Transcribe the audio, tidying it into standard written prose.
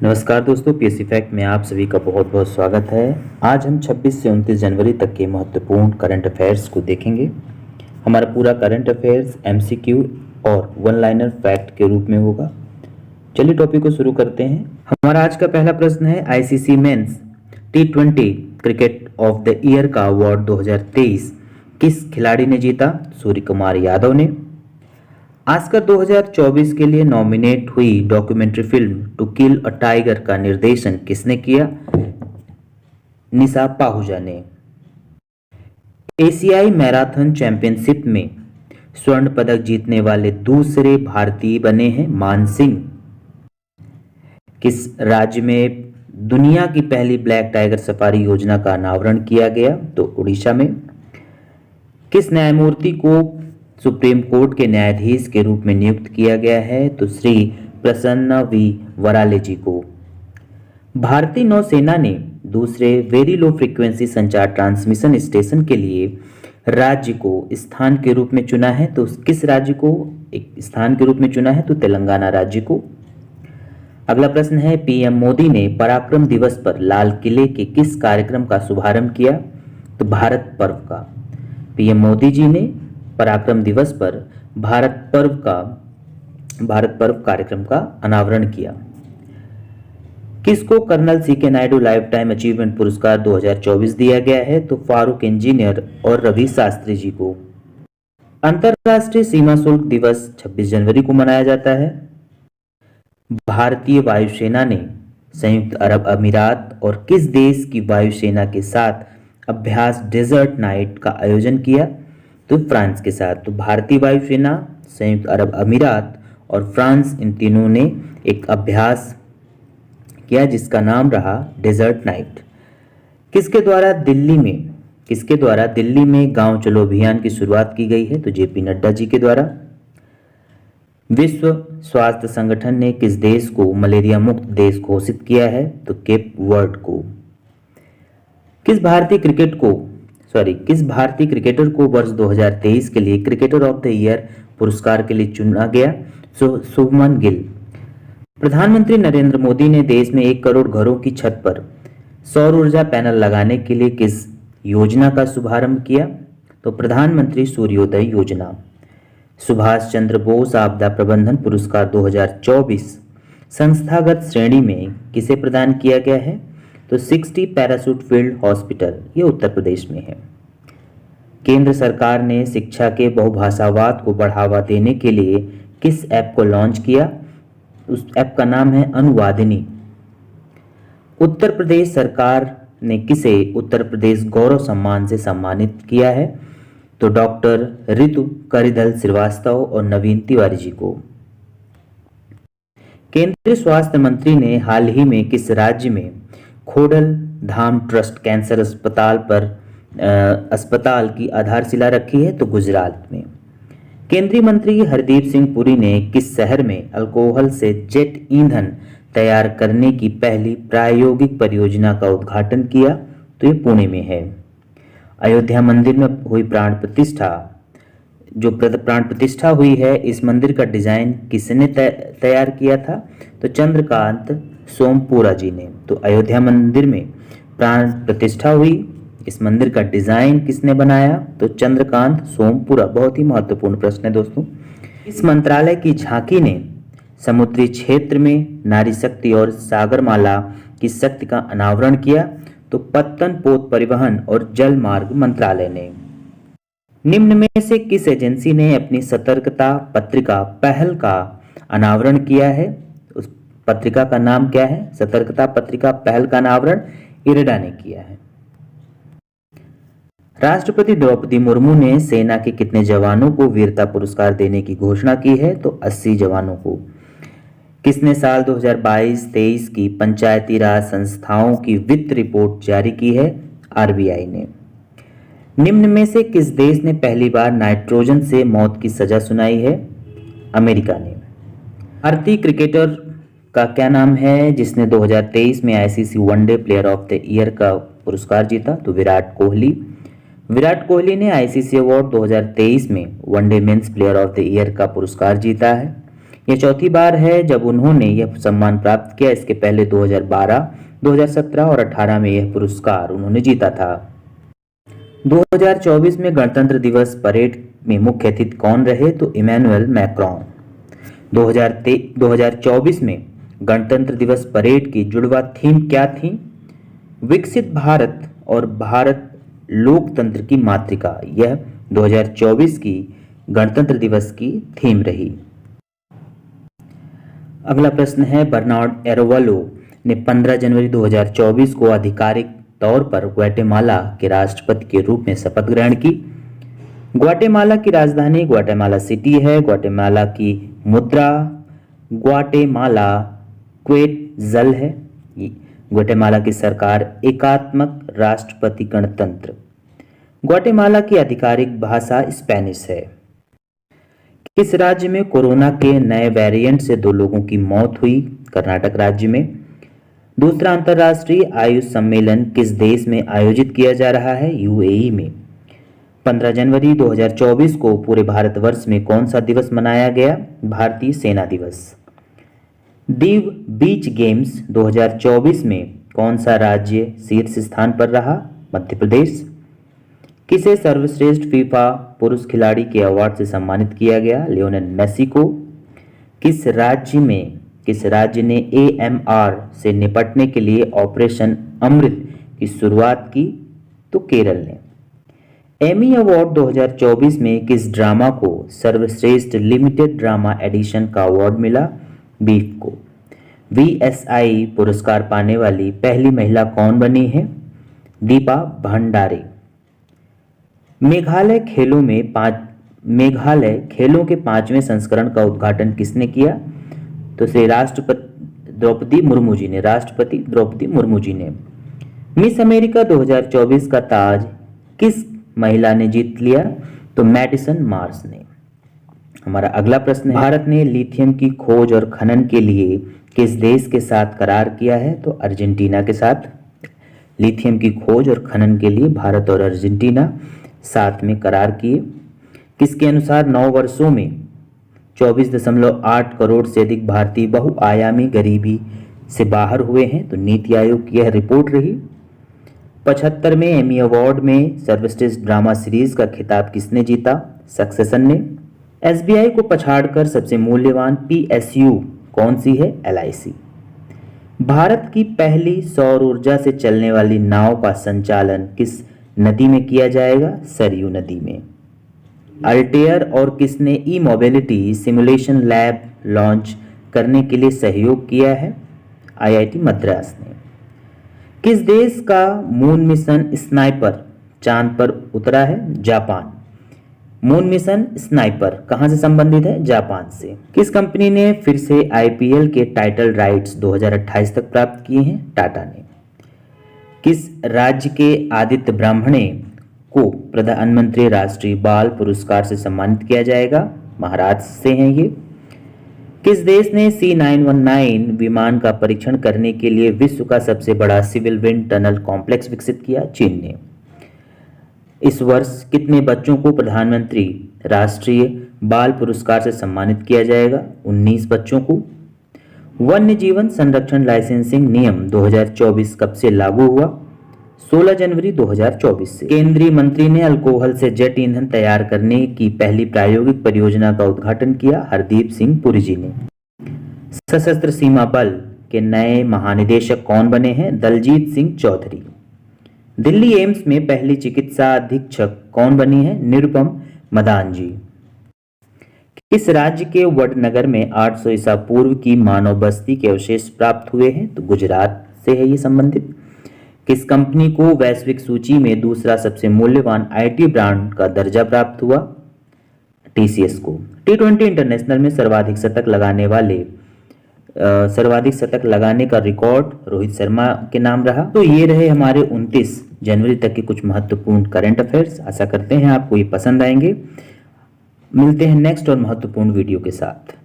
नमस्कार दोस्तों, PSC fact में आप सभी का बहुत बहुत स्वागत है। आज हम 26 से 29 जनवरी तक के महत्वपूर्ण करंट अफेयर्स को देखेंगे। हमारा पूरा करंट अफेयर्स एमसीक्यू और वन लाइनर फैक्ट के रूप में होगा। चलिए टॉपिक को शुरू करते हैं। हमारा आज का पहला प्रश्न है, ICC men's T20 cricket of the year का अवार्ड 2023 किस खिलाड़ी ने जीता? सूर्य कुमार यादव ने। ऑस्कर 2024 के लिए नॉमिनेट हुई documentary film to kill a tiger का निर्देशन किसने किया? निशा पाहुजा ने। एशियाई मैराथन चैंपियनशिप में स्वर्ण पदक जीतने वाले दूसरे भारतीय बने हैं मान सिंह। किस राज्य में दुनिया की पहली ब्लैक टाइगर सफारी योजना का अनावरण किया गया? तो उड़ीसा में। किस न्यायमूर्ति को सुप्रीम कोर्ट के न्यायाधीश के रूप में नियुक्त किया गया है? तो श्री प्रसन्न वी वराले जी को। भारतीय नौसेना ने दूसरे वेरी लो फ्रीक्वेंसी संचार ट्रांसमिशन स्टेशन के लिए राज्य को स्थान के रूप में चुना है? तो किस राज्य को एक स्थान के रूप में चुना है? तो तेलंगाना राज्य को। अगला प्रश्न है, पीएम मोदी ने पराक्रम दिवस पर लाल किले के किस कार्यक्रम का शुभारंभ किया? तो भारत पर्व का। पीएम मोदी जी ने पराक्रम दिवस पर भारत पर्व कार्यक्रम का अनावरण किया। किसको colonel C K Nayudu life time achievement पुरस्कार 2024 दिया गया है? तो फारूक इंजीनियर और रवि शास्त्री जी को। अंतर्राष्ट्रीय सीमा शुल्क दिवस 26 जनवरी को मनाया जाता है। भारतीय वायुसेना ने संयुक्त अरब अमीरात और किस देश की वायुसेना के साथ अभ्यास डेजर्ट नाइट का आयोजन किया? तो फ्रांस के साथ। तो भारतीय वायुसेना, संयुक्त अरब अमीरात और फ्रांस, इन तीनों ने एक अभ्यास किया जिसका नाम रहा डेजर्ट नाइट। किसके द्वारा दिल्ली में गांव चलो अभियान की शुरुआत की गई है? तो जेपी नड्डा जी के द्वारा। विश्व स्वास्थ्य संगठन ने किस देश को मलेरिया मुक्त देश घोषित किया है? तो केप वर्ड को। किस भारतीय क्रिकेटर को वर्ष 2023 के लिए क्रिकेटर ऑफ द ईयर पुरस्कार के लिए चुना गया? शुभमन गिल। प्रधानमंत्री नरेंद्र मोदी ने देश में 1 करोड़ घरों की छत पर सौर ऊर्जा पैनल लगाने के लिए किस योजना का शुभारंभ किया? तो प्रधानमंत्री सूर्योदय योजना। सुभाष चंद्र बोस आपदा प्रबंधन पुरस्कार 2024 संस्थागत श्रेणी में किसे प्रदान किया गया है? तो 60 पैराशूट फील्ड हॉस्पिटल, ये उत्तर प्रदेश में है। केंद्र सरकार ने शिक्षा के बहुभाषावाद को बढ़ावा देने के लिए किस ऐप को लॉन्च किया? उस ऐप का नाम है अनुवादिनी। उत्तर प्रदेश सरकार ने किसे उत्तर प्रदेश गौरव सम्मान से सम्मानित किया है? तो डॉक्टर ऋतु करिधल श्रीवास्तव और नवीन तिवारी जी को। केंद्रीय स्वास्थ्य मंत्री ने हाल ही में किस राज्य में खोडल धाम ट्रस्ट कैंसर अस्पताल की आधारशिला रखी है? तो गुजरात में। केंद्रीय मंत्री हरदीप सिंह पुरी ने किस शहर में अल्कोहल से जेट ईंधन तैयार करने की पहली प्रायोगिक परियोजना का उद्घाटन किया? तो ये पुणे में है। अयोध्या मंदिर में हुई प्राण प्रतिष्ठा हुई है, इस मंदिर का डिजाइन किसने तैयार किया था? तो चंद्रकांत सोमपुरा जी ने। तो अयोध्या मंदिर में प्राण प्रतिष्ठा हुई, इस मंदिर का डिजाइन किसने बनाया? तो चंद्रकांत सोमपुरा। बहुत ही महत्वपूर्ण प्रश्न है दोस्तों। इस मंत्रालय की झांकी ने समुद्री क्षेत्र में नारी शक्ति और सागरमाला की शक्ति का अनावरण किया? तो पत्तन पोत परिवहन और जल मार्ग मंत्रालय ने। निम्न में से किस एजेंसी ने अपनी सतर्कता पत्रिका पहल का अनावरण किया है? उस पत्रिका का नाम क्या है? सतर्कता पत्रिका पहल का अनावरण इरडा ने किया है। राष्ट्रपति द्रौपदी मुर्मू ने सेना के कितने जवानों को वीरता पुरस्कार देने की घोषणा की है? तो 80 जवानों को। किसने साल 2022-23 की पंचायती राज संस्थाओं की वित्त रिपोर्ट जारी की है? आरबीआई ने। निम्न में से किस देश ने पहली बार नाइट्रोजन से मौत की सजा सुनाई है? अमेरिका ने। भारतीय क्रिकेटर का क्या नाम है जिसने 2023 में ICC one day player of the year का पुरस्कार जीता? तो विराट कोहली। विराट कोहली ने आईसीसी अवार्ड 2023 में one day men's player of the year का पुरस्कार जीता है। यह चौथी बार है जब उन्होंने यह सम्मान प्राप्त किया। इसके पहले 2012, 2017 और 18 में यह पुरस्कार उन्होंने जीता था। 2024 में गणतंत्र दिवस परेड में मुख्य अतिथि कौन रहे? तो इमैनुअल मैक्रोन। 2024 में गणतंत्र दिवस परेड की जुड़वा थीम क्या थी? विकसित भारत और भारत लोकतंत्र की मातृका। यह 2024 की गणतंत्र दिवस की थीम रही। अगला प्रश्न है, बर्नार्ड एरोवालो ने 15 जनवरी 2024 को आधिकारिक तौर पर ग्वाटेमाला के राष्ट्रपति के रूप में शपथ ग्रहण की। ग्वाटेमाला की राजधानी ग्वाटेमाला सिटी है। ग्वाटेमाला की मुद्रा ग्वाटेमाला क्वेट्ज़ल है। ग्वाटेमाला की सरकार एकात्मक राष्ट्रपति गणतंत्र। ग्वाटेमाला की आधिकारिक भाषा स्पेनिश है। किस राज्य में कोरोना के नए वेरिएंट से 2 लोगों की मौत हुई? कर्नाटक राज्य में। दूसरा अंतर्राष्ट्रीय आयुष सम्मेलन किस देश में आयोजित किया जा रहा है? यूएई में। 15 जनवरी 2024 को पूरे भारतवर्ष में कौन सा दिवस मनाया गया? भारतीय सेना दिवस। दीव बीच गेम्स 2024 में कौन सा राज्य शीर्ष स्थान पर रहा? मध्य प्रदेश। किसे सर्वश्रेष्ठ फीफा पुरुष खिलाड़ी के अवार्ड से सम्मानित किया गया? लियोनेल मेसी को। किस राज्य ने AMR से निपटने के लिए ऑपरेशन अमृत की शुरुआत की? तो केरल ने। एमी अवार्ड 2024 में किस ड्रामा को सर्वश्रेष्ठ लिमिटेड ड्रामा एडिशन का अवार्ड मिला? बीफ को। VSI पुरस्कार पाने वाली पहली महिला कौन बनी है? दीपा भंडारे। मेघालय खेलों के 5वें संस्करण का उद्घाटन किसने किया? तो श्री राष्ट्रपति द्रौपदी मुर्मू जी ने। मिस अमेरिका 2024 का ताज किस महिला ने जीत लिया? तो मैडिसन मार्स ने। हमारा अगला प्रश्न है, भारत ने लिथियम की खोज और खनन के लिए किस देश के साथ करार किया है? तो अर्जेंटीना के साथ। लिथियम की खोज और खनन के लिए भारत और अर्जेंटीना साथ में करार किए। किसके अनुसार 9 वर्षों में 24.8 करोड़ से अधिक भारतीय बहुआयामी गरीबी से बाहर हुए हैं? तो नीति आयोग की यह रिपोर्ट रही। 75वें एमी अवार्ड में सर्वश्रेष्ठ ड्रामा सीरीज का खिताब किसने जीता? सक्सेशन ने। SBI को पछाड़कर सबसे मूल्यवान PSU कौन सी है? LIC। भारत की पहली सौर ऊर्जा से चलने वाली नाव का संचालन किस नदी में किया जाएगा? सरयू नदी में। अल्टेयर और किसने ई-मोबिलिटी सिमुलेशन लैब लॉन्च करने के लिए सहयोग किया है? IIT मद्रास ने। किस देश का मून मिशन स्नाइपर चांद पर उतरा है? जापान। मून मिशन स्नाइपर कहां से संबंधित है? जापान से। किस कंपनी ने फिर से IPL के टाइटल राइट्स 2028 तक प्राप्त किए हैं? टाटा ने। किस राज्य के आदित्य ब्राह्मणे को प्रधानमंत्री राष्ट्रीय बाल पुरस्कार से सम्मानित किया जाएगा? महाराष्ट्र से हैं ये। किस देश ने C919 विमान का परीक्षण करने के लिए विश्व का सबसे बड़ा सिविल विंड टनल कॉम्प्लेक्स विकसित किया? चीन ने। इस वर्ष कितने बच्चों को प्रधानमंत्री राष्ट्रीय बाल पुरस्कार से सम्मानित किया जाएगा? 19 बच्चों को। वन्य जीवन संरक्षण लाइसेंसिंग नियम 2024 कब से लागू हुआ? 16 जनवरी 2024 से। केंद्रीय मंत्री ने अल्कोहल से जेट ईंधन तैयार करने की पहली प्रायोगिक परियोजना का उद्घाटन किया? हरदीप सिंह पुरी जी ने। सशस्त्र सीमा बल के नए महानिदेशक कौन बने हैं? दलजीत सिंह चौधरी। दिल्ली एम्स में पहली चिकित्सा अधीक्षक कौन बनी है? निरुपम मदान जी। किस राज्य के वडनगर में 800 ईसा पूर्व की मानव बस्ती के अवशेष प्राप्त हुए हैं? तो गुजरात से है ये संबंधित। किस कंपनी को वैश्विक सूची में दूसरा सबसे मूल्यवान IT ब्रांड का दर्जा प्राप्त हुआ? TCS को। T20 इंटरनेशनल में सर्वाधिक शतक लगाने का रिकॉर्ड रोहित शर्मा के नाम रहा। तो ये रहे हमारे 29 जनवरी तक के कुछ महत्वपूर्ण करंट अफेयर्स। आशा करते हैं आपको ये पसंद आएंगे। मिलते हैं नेक्स्ट और महत्वपूर्ण वीडियो के साथ।